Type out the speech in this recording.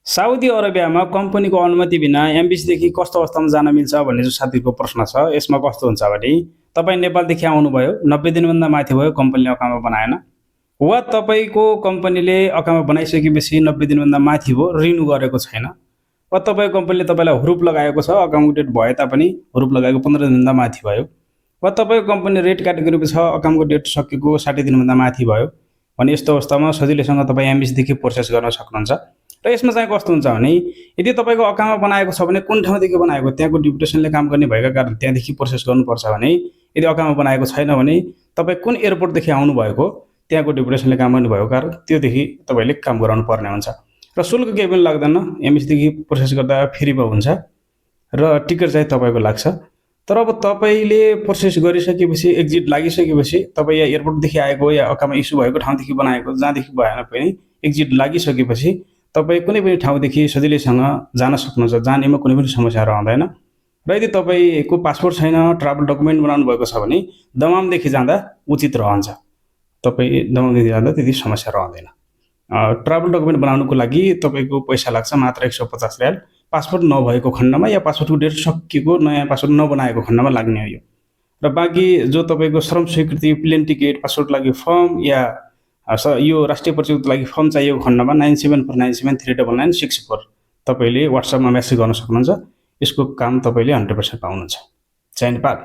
Saudi अरेबियामा कम्पनीको अनुमति बिना एमबिसीदेखि कस्तो अवस्थामा जान मिल्छ भन्ने जो साथीको प्रश्न छ, यसमा कस्तो हुन्छ भने तपाईँ नेपालदेखि आउनुभयो, 90 दिनभन्दा माथि भयो कम्पनीले अकामा बनाएन, वा तपाईँको कम्पनीले अकामा बनाइसकेपछि 90 दिनभन्दा माथि भयो रिन्यू गरेको छैन, वा तपाईँको कम्पनीले तपाईँलाई हुरुप लगाएको छ, अकामको डेट भए तापनि हुरुप लगाएको 15 दिनभन्दा माथि भयो, वा तपाईँको कम्पनी रेड क्याटेगोरीमा छ, अकामको डेट सकेको 60 दिनभन्दा माथि भयो भने यस्तो अवस्थामा सजिलैसँग तपाईँ एमबिसीदेखि प्रोसेस गर्न सक्नुहुन्छ। र यसमा चाहिँ कस्तो हुन्छ भने यदि तपाईँको अकामा बनाएको छ भने कुन ठाउँदेखि बनाएको, त्यहाँको डिपुटेसनले काम गर्ने भएका कारण त्यहाँदेखि प्रोसेस गर्नुपर्छ भने, यदि अकामा बनाएको छैन भने तपाईँ कुन एयरपोर्टदेखि आउनुभएको त्यहाँको डिपुटेसनले काम गर्ने भएको कारण त्योदेखि तपाईँले काम गराउनु पर्ने हुन्छ। र शुल्क केही पनि लाग्दैन, एमबिसीदेखि प्रोसेस गर्दा फ्रीमा हुन्छ र टिकट चाहिँ तपाईँको लाग्छ। तर अब तपाईँले प्रोसेस गरिसकेपछि एक्जिट लागिसकेपछि तपाईँ या एयरपोर्टदेखि आएको या अकामा इस्यु भएको ठाउँदेखि बनाएको जहाँदेखि भएन पनि एक्जिट लागिसकेपछि तपाईँ कुनै पनि ठाउँदेखि सजिलैसँग जान सक्नुहुन्छ, जानेमा कुनै पनि समस्या रहँदैन। र यदि तपाईँको पासपोर्ट छैन, ट्राभल डकुमेन्ट बनाउनु भएको छ भने दमामदेखि जाँदा उचित रहन्छ, तपाईँ दमामदेखि जाँदा त्यति समस्या रहँदैन। ट्राभल डकुमेन्ट बनाउनुको लागि तपाईँको पैसा लाग्छ मात्र 150 रियाल, पासपोर्ट नभएको खण्डमा या पासपोर्टको डेट सकिएको नयाँ पासपोर्ट नबनाएको खण्डमा लाग्ने हो यो। र बाँकी जो तपाईँको श्रम स्वीकृति, प्लेन टिकट, पासपोर्टको लागि फर्म या यो राष्ट्रिय परिचयको लागि फर्म चाहिएको खण्डमा 9749739964 तपाईँले व्हाट्सएपमा मेसेज गर्न सक्नुहुन्छ। यसको काम तपाईँले 100% पाउनुहुन्छ। जय नेपाल।